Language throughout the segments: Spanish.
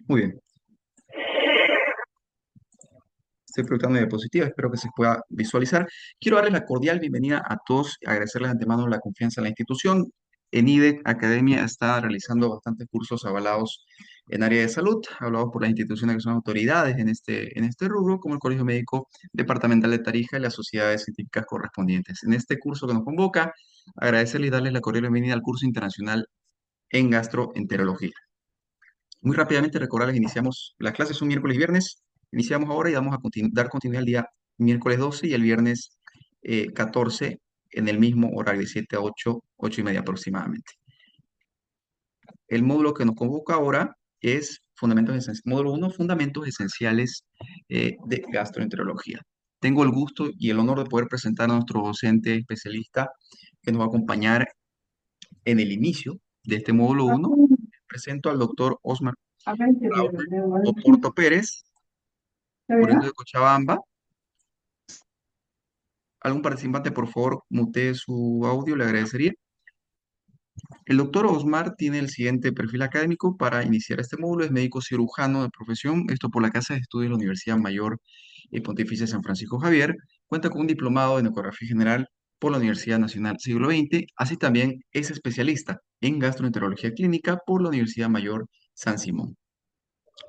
Muy bien, estoy proyectando mi diapositiva, espero que se pueda visualizar. Quiero darles la cordial bienvenida a todos, agradecerles de antemano la confianza en la institución. En IDEC Academia está realizando bastantes cursos avalados en área de salud, avalados por las instituciones que son autoridades en este rubro, como el Colegio Médico Departamental de Tarija y las sociedades científicas correspondientes. En este curso que nos convoca, agradecerles y darles la cordial bienvenida al curso internacional en gastroenterología. Muy rápidamente recordarles, iniciamos, las clases son miércoles y viernes, iniciamos ahora y vamos a dar continuidad el día miércoles 12 y el viernes 14 en el mismo horario de 7 a 8, 8 y media aproximadamente. El módulo que nos convoca ahora es módulo 1, Fundamentos Esenciales de Gastroenterología. Tengo el gusto y el honor de poder presentar a nuestro docente especialista que nos va a acompañar en el inicio de este módulo 1. Presento al doctor Osmar Raúl Oporto Pérez, oriundo de Cochabamba. ¿Algún participante, por favor, mutee su audio? Le agradecería. El doctor Osmar tiene el siguiente perfil académico para iniciar este módulo. Es médico cirujano de profesión, esto por la Casa de Estudios de la Universidad Mayor y Pontificia San Francisco Javier. Cuenta con un diplomado en Ecografía General por la Universidad Nacional Siglo XX. Así también es especialista en gastroenterología clínica por la Universidad Mayor San Simón.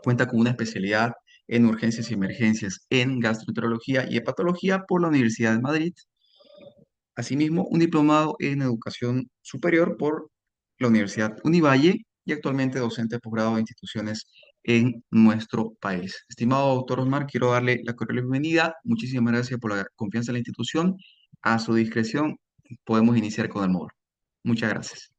Cuenta con una especialidad en urgencias y emergencias en gastroenterología y hepatología por la Universidad de Madrid. Asimismo, un diplomado en educación superior por la Universidad Univalle y actualmente docente de posgrado de instituciones en nuestro país. Estimado doctor Osmar, quiero darle la cordial bienvenida. Muchísimas gracias por la confianza en la institución. A su discreción, podemos iniciar con el módulo. Muchas gracias.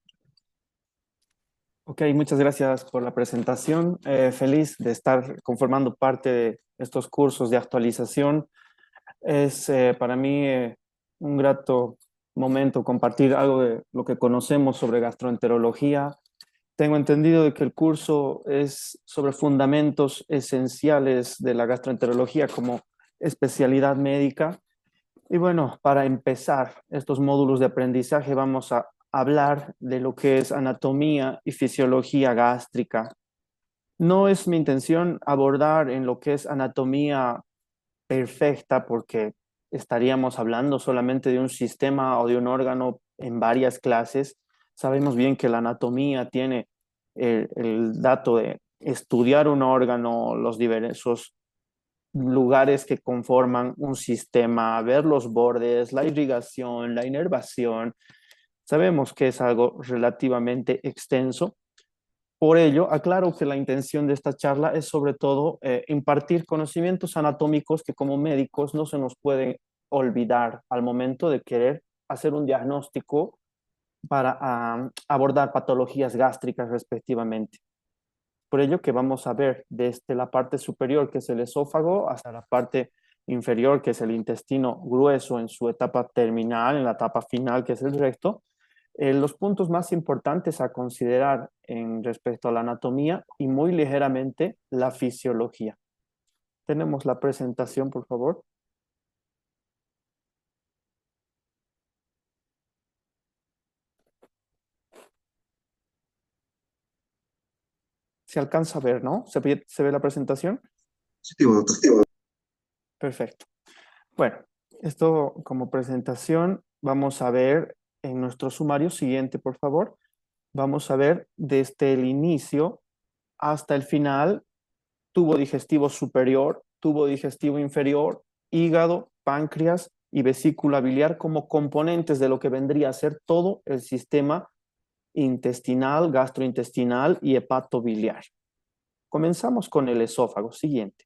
Ok, muchas gracias por la presentación. Feliz de estar conformando parte de estos cursos de actualización. Es para mí un grato momento compartir algo de lo que conocemos sobre gastroenterología. Tengo entendido de que el curso es sobre fundamentos esenciales de la gastroenterología como especialidad médica. Y bueno, para empezar estos módulos de aprendizaje vamos a hablar de lo que es anatomía y fisiología gástrica. No es mi intención abordar en lo que es anatomía perfecta porque estaríamos hablando solamente de un sistema o de un órgano en varias clases. Sabemos bien que la anatomía tiene el dato de estudiar un órgano, los diversos lugares que conforman un sistema, ver los bordes, la irrigación, la inervación. Sabemos que es algo relativamente extenso. Por ello, aclaro que la intención de esta charla es sobre todo impartir conocimientos anatómicos que como médicos no se nos puede olvidar al momento de querer hacer un diagnóstico para abordar patologías gástricas respectivamente. Por ello que vamos a ver desde la parte superior, que es el esófago, hasta la parte inferior, que es el intestino grueso en su etapa terminal, en la etapa final, que es el recto, los puntos más importantes a considerar en respecto a la anatomía y muy ligeramente la fisiología. Tenemos la presentación, por favor. Se alcanza a ver, ¿no? Se ve la presentación? Positivo, doctor. Perfecto. Bueno, esto como presentación vamos a ver en nuestro sumario siguiente, por favor. Vamos a ver desde el inicio hasta el final, tubo digestivo superior, tubo digestivo inferior, hígado, páncreas y vesícula biliar como componentes de lo que vendría a ser todo el sistema intestinal, gastrointestinal y hepatobiliar. Comenzamos con el esófago. Siguiente.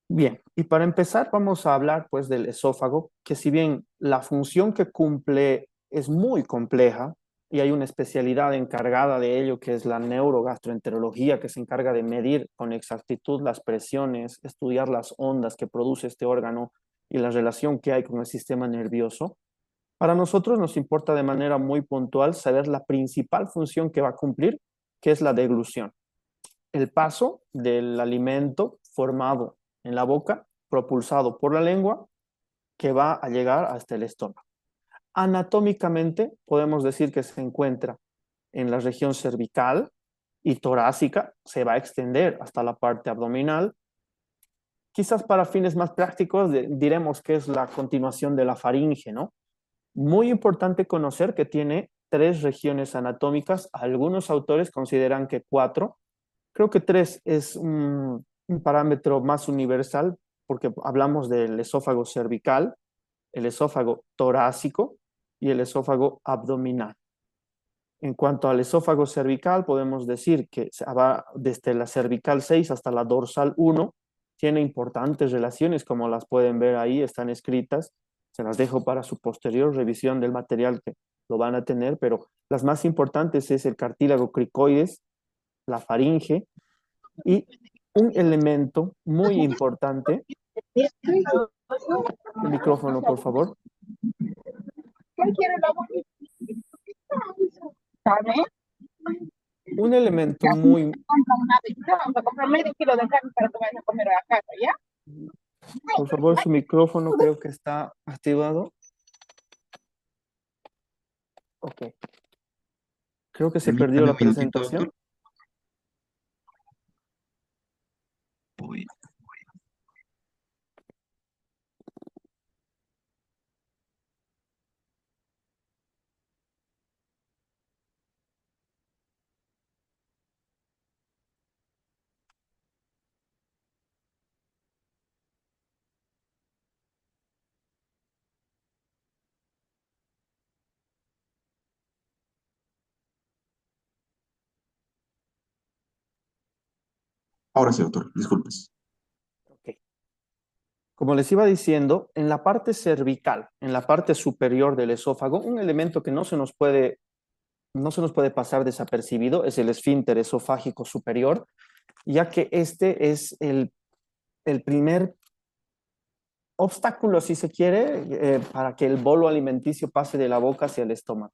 Bien, y para empezar vamos a hablar pues del esófago, que si bien la función que cumple es muy compleja y hay una especialidad encargada de ello que es la neurogastroenterología, que se encarga de medir con exactitud las presiones, estudiar las ondas que produce este órgano y la relación que hay con el sistema nervioso. Para nosotros nos importa de manera muy puntual saber la principal función que va a cumplir, que es la deglución, el paso del alimento formado en la boca, propulsado por la lengua, que va a llegar hasta el estómago. Anatómicamente podemos decir que se encuentra en la región cervical y torácica se va a extender hasta la parte abdominal. Quizás para fines más prácticos diremos que es la continuación de la faringe, ¿no? Muy importante conocer que tiene tres regiones anatómicas. Algunos autores consideran que cuatro. Creo que tres es un parámetro más universal porque hablamos del esófago cervical, el esófago torácico y el esófago abdominal. En cuanto al esófago cervical, podemos decir que va desde la cervical 6 hasta la dorsal 1. Tiene importantes relaciones, como las pueden ver ahí, están escritas. Se las dejo para su posterior revisión del material que lo van a tener, pero las más importantes es el cartílago cricoides, la faringe y un elemento muy importante. El micrófono, por favor. Un elemento muy... Vamos a comprar medio kilo de carne para que vayas a comer a la casa, ¿ya? Por favor, su micrófono creo que está activado. Ok. Creo que se perdió Permítame la un minutito, presentación. doctor. Voy. Ahora sí, doctor, disculpes. Ok. Como les iba diciendo, en la parte cervical, en la parte superior del esófago, un elemento que no se nos puede pasar desapercibido es el esfínter esofágico superior, ya que este es el primer obstáculo, si se quiere, para que el bolo alimenticio pase de la boca hacia el estómago.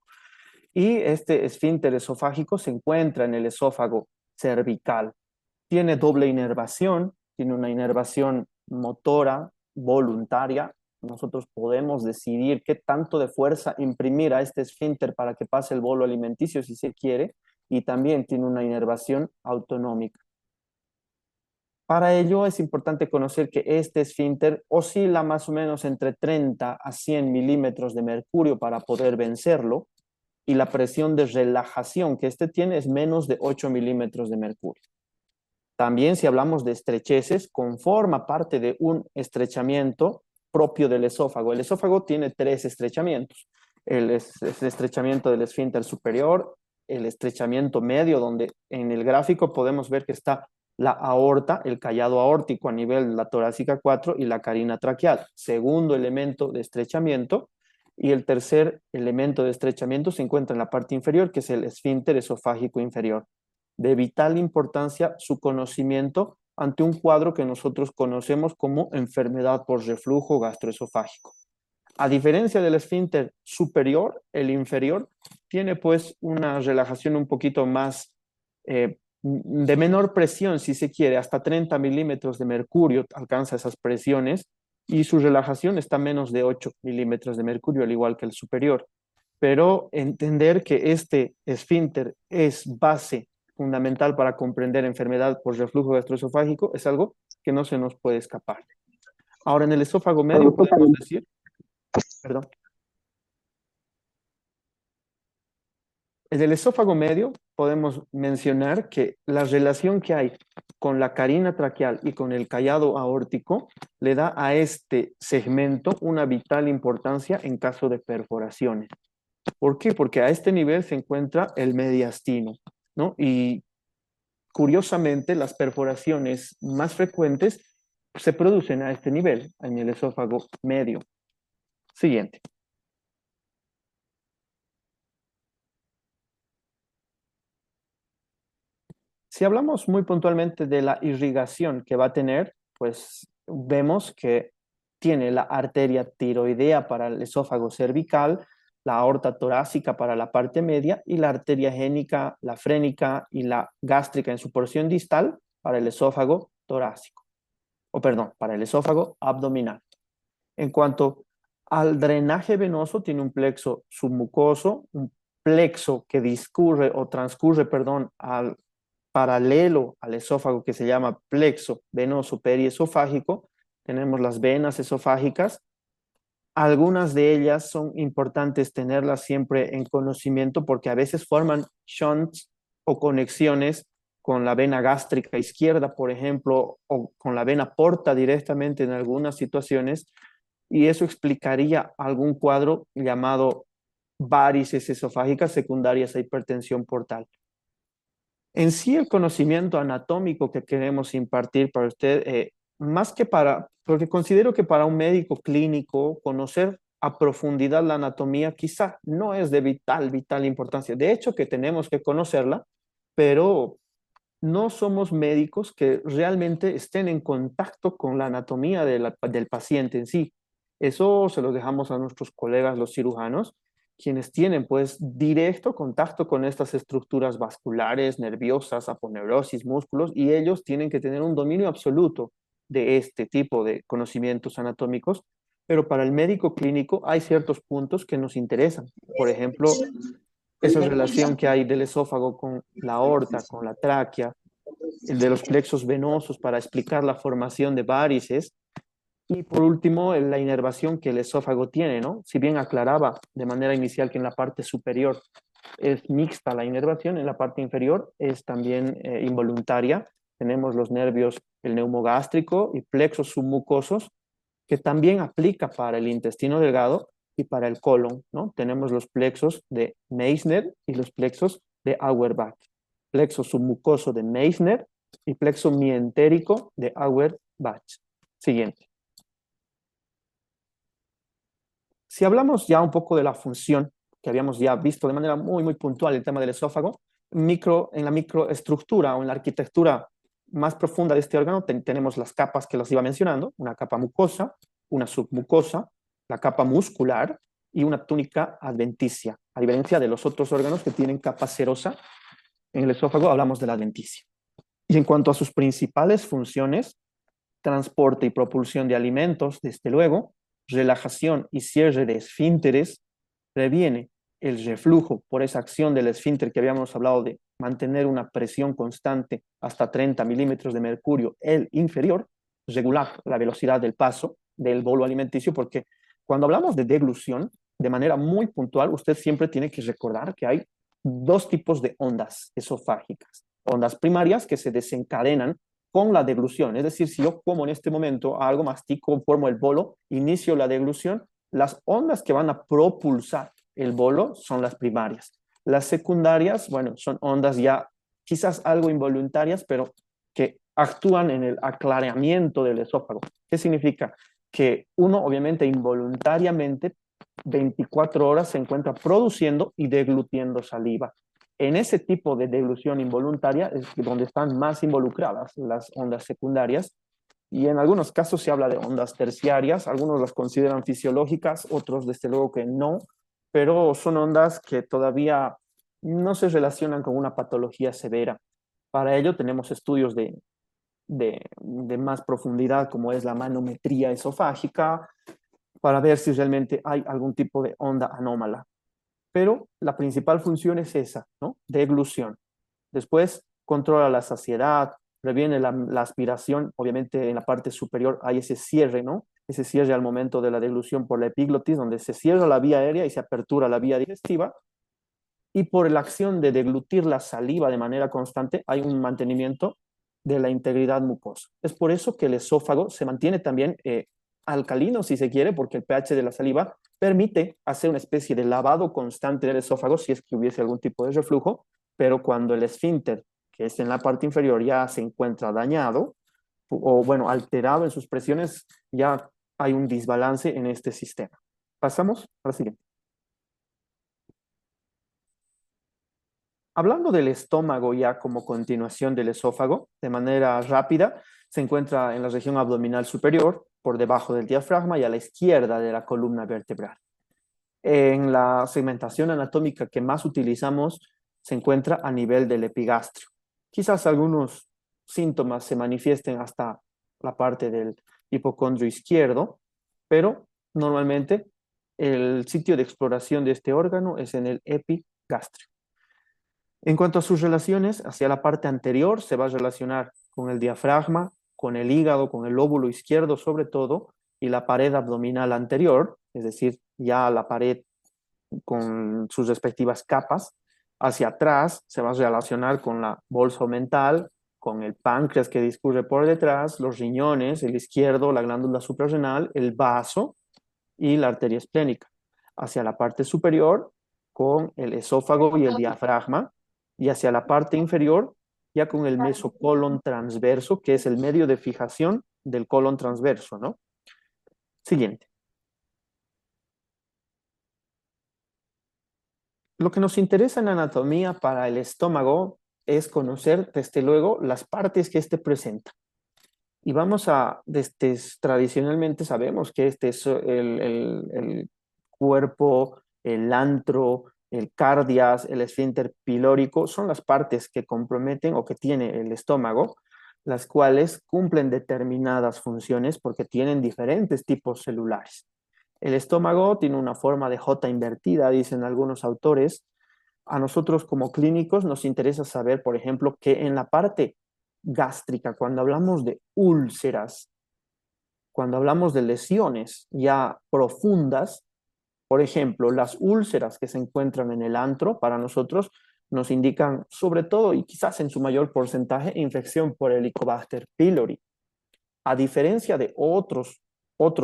Y este esfínter esofágico se encuentra en el esófago cervical. Tiene doble inervación, tiene una inervación motora, voluntaria. Nosotros podemos decidir qué tanto de fuerza imprimir a este esfínter para que pase el bolo alimenticio si se quiere, y también tiene una inervación autonómica. Para ello es importante conocer que este esfínter oscila más o menos entre 30 a 100 milímetros de mercurio para poder vencerlo, y la presión de relajación que este tiene es menos de 8 milímetros de mercurio. También si hablamos de estrecheces, conforma parte de un estrechamiento propio del esófago. El esófago tiene tres estrechamientos. El estrechamiento del esfínter superior, el estrechamiento medio, donde en el gráfico podemos ver que está la aorta, el callado aórtico a nivel de la torácica 4 y la carina traqueal. Segundo elemento de estrechamiento. Y el tercer elemento de estrechamiento se encuentra en la parte inferior, que es el esfínter esofágico inferior. De vital importancia su conocimiento ante un cuadro que nosotros conocemos como enfermedad por reflujo gastroesofágico. A diferencia del esfínter superior, el inferior tiene pues una relajación un poquito más de menor presión, si se quiere, hasta 30 milímetros de mercurio alcanza esas presiones, y su relajación está a menos de 8 milímetros de mercurio, al igual que el superior. Pero entender que este esfínter es base fundamental para comprender enfermedad por reflujo gastroesofágico es algo que no se nos puede escapar. Ahora, en el esófago medio podemos decir, perdón, en el esófago medio podemos mencionar que la relación que hay con la carina traqueal y con el callado aórtico le da a este segmento una vital importancia en caso de perforaciones. ¿Por qué? Porque a este nivel se encuentra el mediastino, ¿no? Y curiosamente, las perforaciones más frecuentes se producen a este nivel, en el esófago medio. Siguiente. Si hablamos muy puntualmente de la irrigación que va a tener, pues vemos que tiene la arteria tiroidea para el esófago cervical, la aorta torácica para la parte media y la arteria génica, la frénica y la gástrica en su porción distal para el esófago torácico, o perdón, para el esófago abdominal. En cuanto al drenaje venoso, tiene un plexo submucoso, un plexo que discurre o transcurre, perdón, al paralelo al esófago que se llama plexo venoso periesofágico. Tenemos las venas esofágicas. Algunas de ellas son importantes tenerlas siempre en conocimiento porque a veces forman shunts o conexiones con la vena gástrica izquierda, por ejemplo, o con la vena porta directamente en algunas situaciones, y eso explicaría algún cuadro llamado varices esofágicas secundarias a hipertensión portal. En sí, el conocimiento anatómico que queremos impartir para usted, más que porque considero que para un médico clínico conocer a profundidad la anatomía quizá no es de vital importancia. De hecho, que tenemos que conocerla, pero no somos médicos que realmente estén en contacto con la anatomía del paciente en sí. Eso se lo dejamos a nuestros colegas, los cirujanos, quienes tienen pues directo contacto con estas estructuras vasculares, nerviosas, aponeurosis, músculos, y ellos tienen que tener un dominio absoluto de este tipo de conocimientos anatómicos, pero para el médico clínico hay ciertos puntos que nos interesan. Por ejemplo, esa relación que hay del esófago con la aorta, con la tráquea, el de los plexos venosos para explicar la formación de varices, y por último, la inervación que el esófago tiene, ¿no? Si bien aclaraba de manera inicial que en la parte superior es mixta la inervación, en la parte inferior es también involuntaria. Tenemos los nervios, el neumogástrico y plexos submucosos, que también aplica para el intestino delgado y para el colon, ¿no? Tenemos los plexos de Meissner y los plexos de Auerbach. Plexo submucoso de Meissner y plexo mientérico de Auerbach. Siguiente. Si hablamos ya un poco de la función, que habíamos ya visto de manera muy puntual el tema del esófago, en la microestructura o en la arquitectura más profunda de este órgano tenemos las capas que las iba mencionando, una capa mucosa, una submucosa, la capa muscular y una túnica adventicia. A diferencia de los otros órganos que tienen capa serosa, en el esófago hablamos de la adventicia. Y en cuanto a sus principales funciones, transporte y propulsión de alimentos, desde luego, relajación y cierre de esfínteres, previene el reflujo por esa acción del esfínter que habíamos hablado de mantener una presión constante hasta 30 milímetros de mercurio, el inferior, regular la velocidad del paso del bolo alimenticio, porque cuando hablamos de deglución, de manera muy puntual, usted siempre tiene que recordar que hay dos tipos de ondas esofágicas. Ondas primarias que se desencadenan con la deglución, es decir, si yo como en este momento algo, mastico, formo el bolo, inicio la deglución, las ondas que van a propulsar el bolo son las primarias. Las secundarias, bueno, son ondas ya quizás algo involuntarias, pero que actúan en el aclaramiento del esófago. ¿Qué significa? Que uno, obviamente, involuntariamente, 24 horas se encuentra produciendo y deglutiendo saliva. En ese tipo de deglución involuntaria es donde están más involucradas las ondas secundarias, y en algunos casos se habla de ondas terciarias, algunos las consideran fisiológicas, otros desde luego que no, pero son ondas que todavía no se relacionan con una patología severa. Para ello tenemos estudios de más profundidad, como es la manometría esofágica, para ver si realmente hay algún tipo de onda anómala. Pero la principal función es esa, ¿no? Deglución. Después controla la saciedad, previene la aspiración. Obviamente en la parte superior hay ese cierre, ¿no? Ese cierre al momento de la deglución por la epiglotis, donde se cierra la vía aérea y se apertura la vía digestiva. Y por la acción de deglutir la saliva de manera constante, hay un mantenimiento de la integridad mucosa. Es por eso que el esófago se mantiene también alcalino, si se quiere, porque el pH de la saliva permite hacer una especie de lavado constante del esófago si es que hubiese algún tipo de reflujo, pero cuando el esfínter, que es en la parte inferior, ya se encuentra dañado o, bueno, alterado en sus presiones, ya hay un desbalance en este sistema. Pasamos a la siguiente. Hablando del estómago ya como continuación del esófago, de manera rápida, se encuentra en la región abdominal superior, por debajo del diafragma y a la izquierda de la columna vertebral. En la segmentación anatómica que más utilizamos se encuentra a nivel del epigastrio. Quizás algunos síntomas se manifiesten hasta la parte del hipocondrio izquierdo, pero normalmente el sitio de exploración de este órgano es en el epigastrio. En cuanto a sus relaciones, hacia la parte anterior se va a relacionar con el diafragma, con el hígado, con el lóbulo izquierdo sobre todo, y la pared abdominal anterior, es decir, ya la pared con sus respectivas capas. Hacia atrás se va a relacionar con la bolsa mental, con el páncreas que discurre por detrás, los riñones, el izquierdo, la glándula suprarrenal, el vaso y la arteria esplénica. Hacia la parte superior con el esófago y el diafragma, y hacia la parte inferior ya con el mesocolon transverso, que es el medio de fijación del colon transverso, ¿no? Siguiente. Lo que nos interesa en anatomía para el estómago es conocer, desde luego, las partes que éste presenta. Y vamos a, tradicionalmente sabemos que este es el cuerpo, el antro, el cardias, el esfínter pilórico, son las partes que comprometen o que tiene el estómago, las cuales cumplen determinadas funciones porque tienen diferentes tipos celulares. El estómago tiene una forma de J invertida, dicen algunos autores. A nosotros como clínicos nos interesa saber, por ejemplo, que en la parte gástrica, cuando hablamos de úlceras, cuando hablamos de lesiones ya profundas, por ejemplo, las úlceras que se encuentran en el antro, para nosotros nos indican sobre todo y quizás en su mayor porcentaje infección por Helicobacter pylori. A diferencia de otros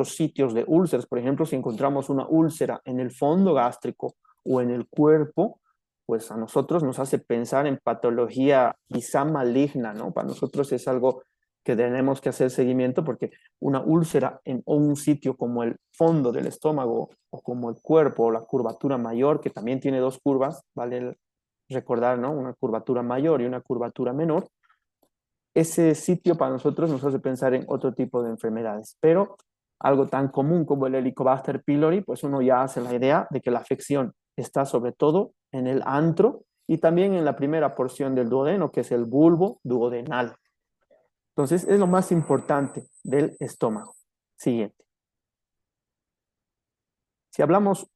sitios de úlceras, por ejemplo, si encontramos una úlcera en el fondo gástrico o en el cuerpo, pues a nosotros nos hace pensar en patología quizá maligna, ¿no? Para nosotros es algo que tenemos que hacer seguimiento porque una úlcera en un sitio como el fondo del estómago o como el cuerpo o la curvatura mayor, que también tiene dos curvas, vale recordar, ¿no? Una curvatura mayor y una curvatura menor, ese sitio para nosotros nos hace pensar en otro tipo de enfermedades, pero algo tan común como el Helicobacter pylori, pues uno ya hace la idea de que la afección está sobre todo en el antro y también en la primera porción del duodeno, que es el bulbo duodenal. Entonces, es lo más importante del estómago. Siguiente. Si hablamos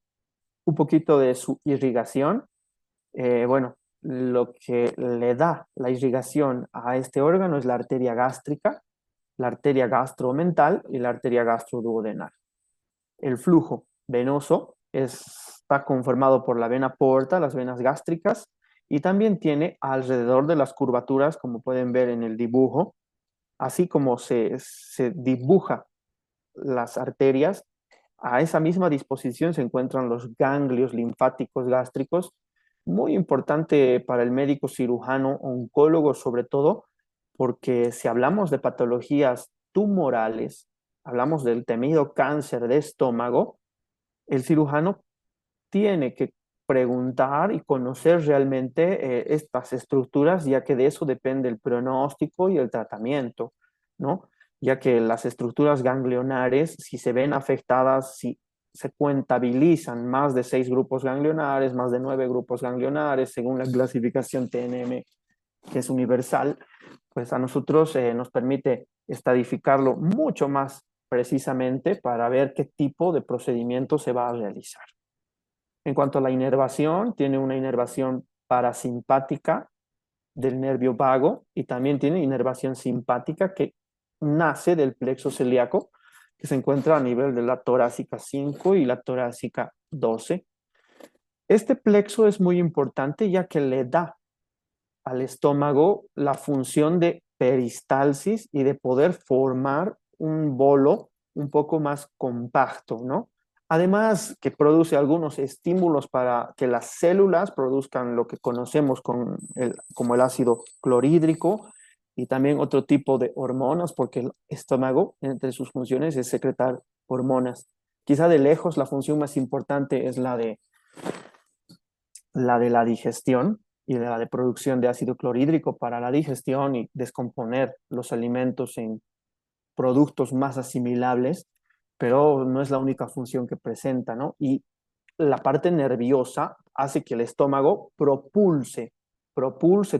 un poquito de su irrigación, bueno, lo que le da la irrigación a este órgano es la arteria gástrica, la arteria gastromental y la arteria gastroduodenal. El flujo venoso está conformado por la vena porta, las venas gástricas, y también tiene alrededor de las curvaturas, como pueden ver en el dibujo, así como se dibuja las arterias, a esa misma disposición se encuentran los ganglios linfáticos gástricos, muy importante para el médico cirujano, oncólogo sobre todo, porque si hablamos de patologías tumorales, hablamos del temido cáncer de estómago, el cirujano tiene que preguntar y conocer realmente estas estructuras, ya que de eso depende el pronóstico y el tratamiento, ¿no? Ya que las estructuras ganglionares, si se ven afectadas, si se cuentabilizan más de 6 grupos ganglionares, más de 9 grupos ganglionares, según la clasificación TNM, que es universal, pues a nosotros nos permite estadificarlo mucho más precisamente para ver qué tipo de procedimiento se va a realizar. En cuanto a la inervación, tiene una inervación parasimpática del nervio vago y también tiene inervación simpática que nace del plexo celíaco, que se encuentra a nivel de la torácica 5 y la torácica 12. Este plexo es muy importante ya que le da al estómago la función de peristalsis y de poder formar un bolo un poco más compacto, ¿no? Además, que produce algunos estímulos para que las células produzcan lo que conocemos como el ácido clorhídrico y también otro tipo de hormonas, porque el estómago, entre sus funciones, es secretar hormonas. Quizá de lejos la función más importante es la digestión y de la de producción de ácido clorhídrico para la digestión y descomponer los alimentos en productos más asimilables, pero no es la única función que presenta, ¿no? Y la parte nerviosa hace que el estómago propulse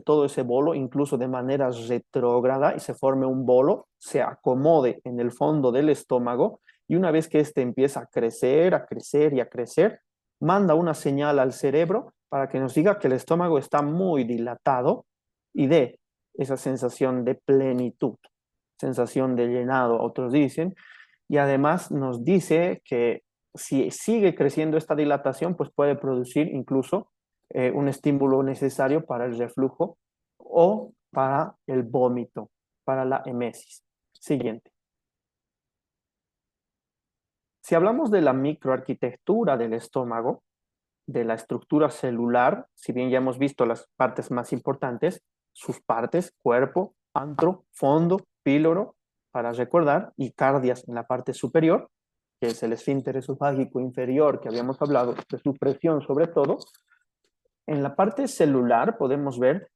todo ese bolo, incluso de manera retrógrada, y se forme un bolo, se acomode en el fondo del estómago, y una vez que éste empieza a crecer y a crecer, manda una señal al cerebro para que nos diga que el estómago está muy dilatado y dé esa sensación de plenitud, sensación de llenado, otros dicen, y además nos dice que si sigue creciendo esta dilatación, pues puede producir incluso un estímulo necesario para el reflujo o para el vómito, para la emesis. Siguiente. Si hablamos de la microarquitectura del estómago, de la estructura celular, si bien ya hemos visto las partes más importantes, sus partes, cuerpo, antro, fondo, píloro, para recordar, y cardias en la parte superior, que es el esfínter esofágico inferior, que habíamos hablado de su presión sobre todo. En la parte celular podemos ver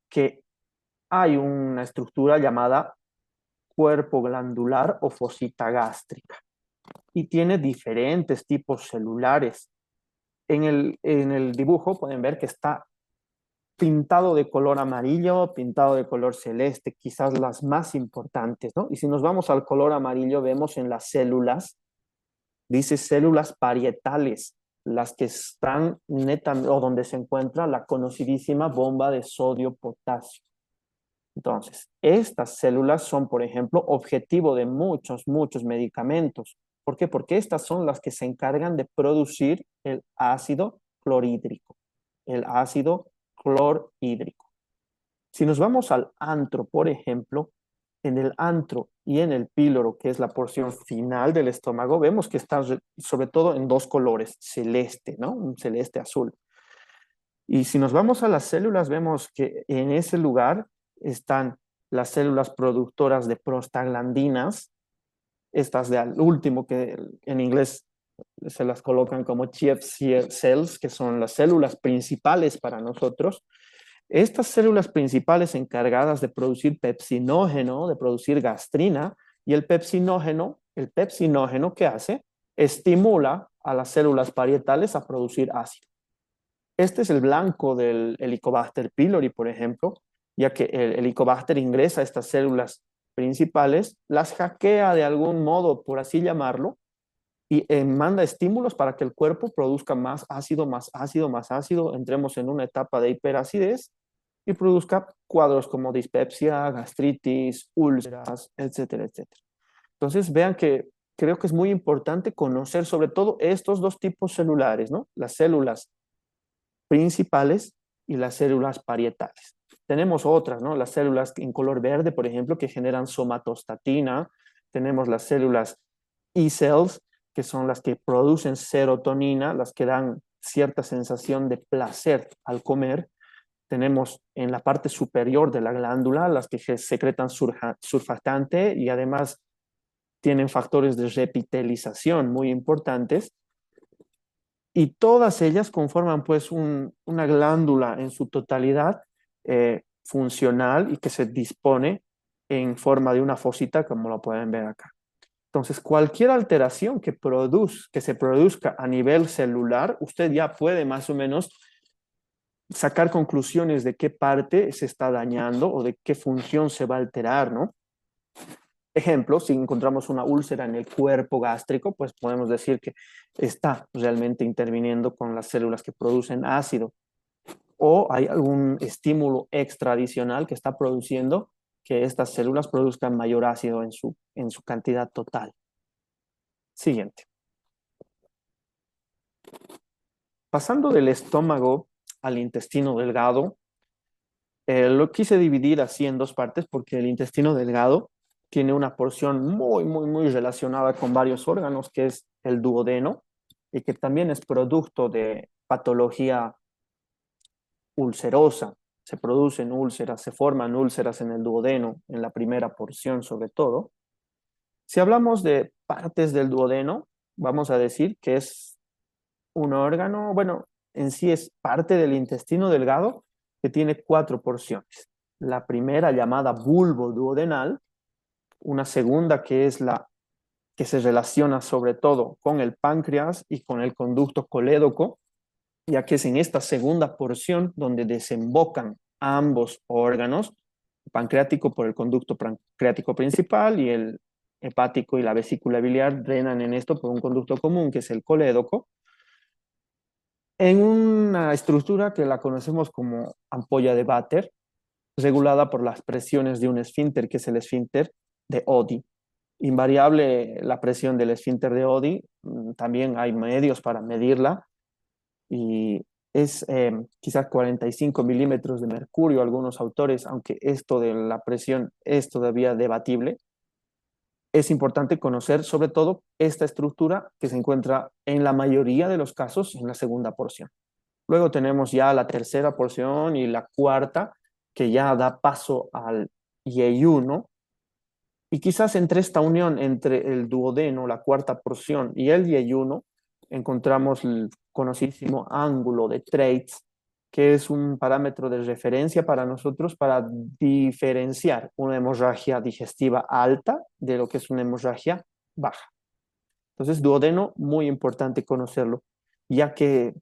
que hay una estructura llamada cuerpo glandular o fosita gástrica y tiene diferentes tipos celulares. En el dibujo pueden ver que está pintado de color amarillo, pintado de color celeste, quizás las más importantes, ¿no? Y si nos vamos al color amarillo, vemos en las células, dice células parietales, las que están netamente, o donde se encuentra la conocidísima bomba de sodio-potasio. Entonces, estas células son, por ejemplo, objetivo de muchos medicamentos. ¿Por qué? Porque estas son las que se encargan de producir el ácido clorhídrico, el ácido clorhídrico. Si nos vamos al antro, por ejemplo, en el antro y en el píloro, que es la porción final del estómago, vemos que está sobre todo en dos colores, celeste, ¿no? Un celeste azul. Y si nos vamos a las células, vemos que en ese lugar están las células productoras de prostaglandinas, estas de al último que en inglés se las colocan como chief cells, que son las células principales para nosotros. Estas células principales encargadas de producir pepsinógeno, de producir gastrina, y el pepsinógeno, ¿qué hace? Estimula a las células parietales a producir ácido. Este es el blanco del Helicobacter pylori, por ejemplo, ya que el Helicobacter ingresa a estas células principales, las hackea de algún modo, por así llamarlo, y manda estímulos para que el cuerpo produzca más ácido, más ácido, más ácido, entremos en una etapa de hiperacidez y produzca cuadros como dispepsia, gastritis, úlceras, etcétera, etcétera. Entonces, vean que creo que es muy importante conocer sobre todo estos dos tipos celulares, ¿no? Las células principales y las células parietales. Tenemos otras, ¿no? Las células en color verde, por ejemplo, que generan somatostatina. Tenemos las células E-cells, que son las que producen serotonina, las que dan cierta sensación de placer al comer. Tenemos en la parte superior de la glándula las que secretan surfactante y además tienen factores de repitelización muy importantes. Y todas ellas conforman pues una glándula en su totalidad funcional y que se dispone en forma de una fosita, como lo pueden ver acá. Entonces, cualquier alteración que se produzca a nivel celular, usted ya puede más o menos sacar conclusiones de qué parte se está dañando o de qué función se va a alterar, ¿no? Ejemplo, si encontramos una úlcera en el cuerpo gástrico, pues podemos decir que está realmente interviniendo con las células que producen ácido. O hay algún estímulo extra adicional que está produciendo que estas células produzcan mayor ácido en su cantidad total. Siguiente. Pasando del estómago al intestino delgado, lo quise dividir así en dos partes porque el intestino delgado tiene una porción muy relacionada con varios órganos, que es el duodeno, y que también es producto de patología ulcerosa. Se producen úlceras, se forman úlceras en el duodeno, en la primera porción sobre todo. Si hablamos de partes del duodeno, vamos a decir que es un órgano, bueno, en sí es parte del intestino delgado que tiene 4 porciones. La primera llamada bulbo duodenal, una segunda que es la que se relaciona sobre todo con el páncreas y con el conducto colédoco, ya que es en esta segunda porción donde desembocan ambos órganos, el pancreático por el conducto pancreático principal y el hepático y la vesícula biliar drenan en esto por un conducto común que es el colédoco. en una estructura que la conocemos como ampolla de váter, regulada por las presiones de un esfínter, que es el esfínter de Oddi. Invariable la presión del esfínter de Oddi, también hay medios para medirla, y es quizás 45 milímetros de mercurio, algunos autores, aunque esto de la presión es todavía debatible. Es importante conocer sobre todo esta estructura que se encuentra en la mayoría de los casos en la segunda porción. Luego tenemos ya la tercera porción y la cuarta, que ya da paso al yeyuno. Y quizás entre esta unión entre el duodeno, la cuarta porción, y el yeyuno, encontramos el conocidísimo ángulo de Treitz, que es un parámetro de referencia para nosotros para diferenciar una hemorragia digestiva alta de lo que es una hemorragia baja. Entonces, duodeno, muy importante conocerlo, ya que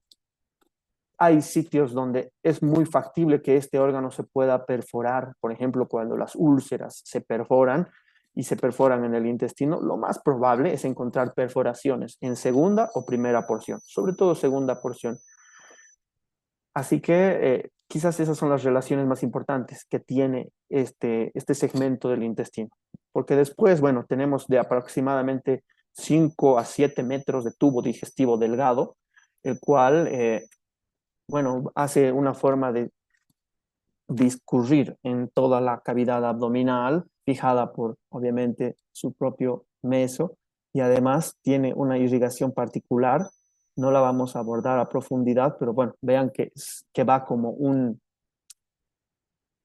hay sitios donde es muy factible que este órgano se pueda perforar, por ejemplo, cuando las úlceras se perforan y se perforan en el intestino, lo más probable es encontrar perforaciones en segunda o primera porción, sobre todo segunda porción. Así que quizás esas son las relaciones más importantes que tiene este segmento del intestino, porque después, bueno, tenemos de aproximadamente 5 a 7 metros de tubo digestivo delgado, el cual bueno, hace una forma de discurrir en toda la cavidad abdominal, fijada por, obviamente, su propio meso, y además tiene una irrigación particular. No la vamos a abordar a profundidad, pero bueno, vean que va como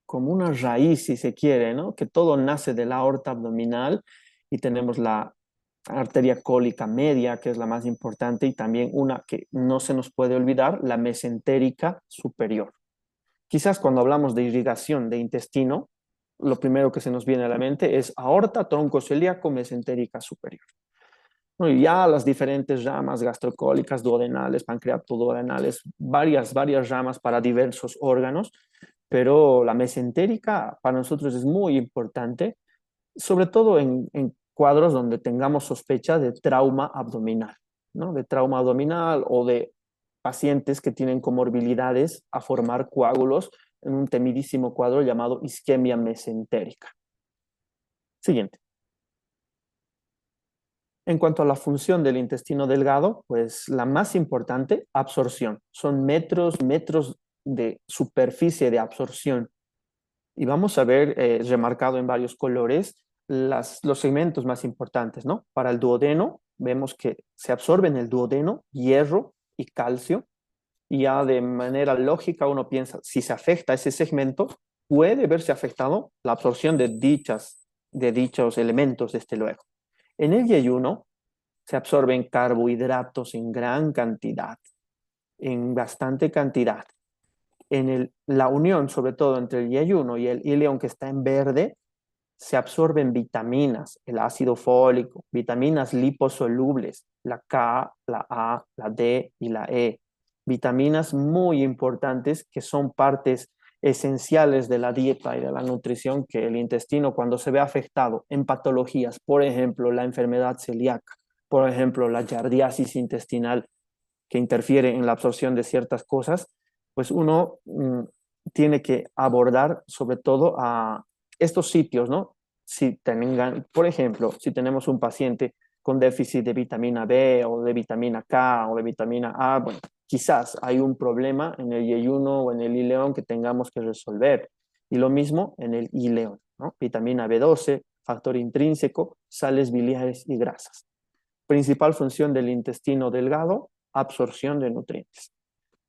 una raíz, si se quiere, ¿no? Que todo nace de la aorta abdominal y tenemos la arteria cólica media, que es la más importante, y también una que no se nos puede olvidar, la mesentérica superior. Quizás cuando hablamos de irrigación de intestino, lo primero que se nos viene a la mente es aorta, tronco celíaco, mesentérica superior. Bueno, y ya las diferentes ramas gastrocólicas, duodenales, pancreatoduodenales, varias ramas para diversos órganos, pero la mesentérica para nosotros es muy importante, sobre todo en cuadros donde tengamos sospecha de trauma abdominal, ¿no? De trauma abdominal o de pacientes que tienen comorbilidades a formar coágulos en un temidísimo cuadro llamado isquemia mesentérica. Siguiente. En cuanto a la función del intestino delgado, pues la más importante, absorción. Son metros de superficie de absorción. Y vamos a ver remarcado en varios colores los segmentos más importantes, ¿no? Para el duodeno, vemos que se absorbe en el duodeno hierro y calcio. Y ya de manera lógica uno piensa, si se afecta ese segmento, puede verse afectado la absorción de dichos elementos, desde luego. En el yeyuno se absorben carbohidratos en gran cantidad, en bastante cantidad. La unión, sobre todo entre el yeyuno y el ileón, que está en verde, se absorben vitaminas, el ácido fólico, vitaminas liposolubles, la K, la A, la D y la E. Vitaminas muy importantes que son partes esenciales de la dieta y de la nutrición, que el intestino, cuando se ve afectado en patologías, por ejemplo, la enfermedad celíaca, por ejemplo, la giardiasis intestinal, que interfiere en la absorción de ciertas cosas, pues uno tiene que abordar sobre todo a estos sitios, ¿no? Si tengan, por ejemplo, si tenemos un paciente con déficit de vitamina B o de vitamina K o de vitamina A, bueno, quizás hay un problema en el yeyuno o en el ileón que tengamos que resolver. Y lo mismo en el ileón, ¿no? Vitamina B12, factor intrínseco, sales biliares y grasas. Principal función del intestino delgado, absorción de nutrientes.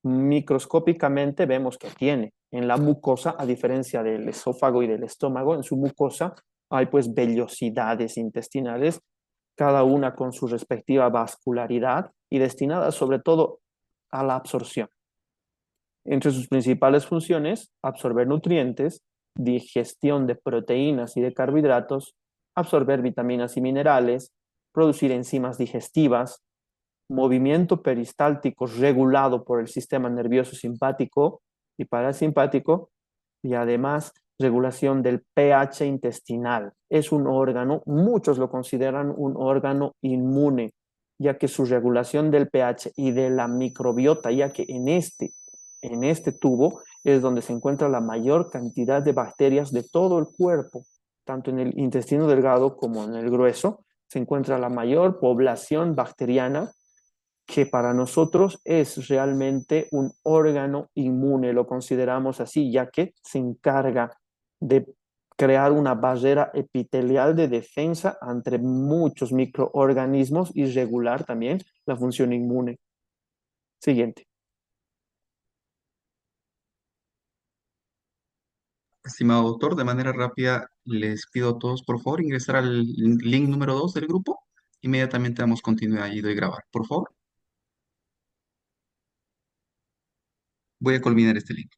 Microscópicamente vemos que tiene en la mucosa, a diferencia del esófago y del estómago, en su mucosa hay pues vellosidades intestinales, cada una con su respectiva vascularidad y destinada sobre todo a la absorción. Entre sus principales funciones, absorber nutrientes, digestión de proteínas y de carbohidratos, absorber vitaminas y minerales, producir enzimas digestivas, movimiento peristáltico regulado por el sistema nervioso simpático y parasimpático, y además regulación del pH intestinal. Es un órgano, muchos lo consideran un órgano inmune, ya que su regulación del pH y de la microbiota, ya que en este tubo es donde se encuentra la mayor cantidad de bacterias de todo el cuerpo, tanto en el intestino delgado como en el grueso, se encuentra la mayor población bacteriana que para nosotros es realmente un órgano inmune, lo consideramos así, ya que se encarga de crear una barrera epitelial de defensa entre muchos microorganismos y regular también la función inmune. Siguiente. Estimado doctor, de manera rápida les pido a todos, por favor, ingresar al link número 2 del grupo. Inmediatamente damos continuidad y doy grabar. Por favor, voy a culminar este link.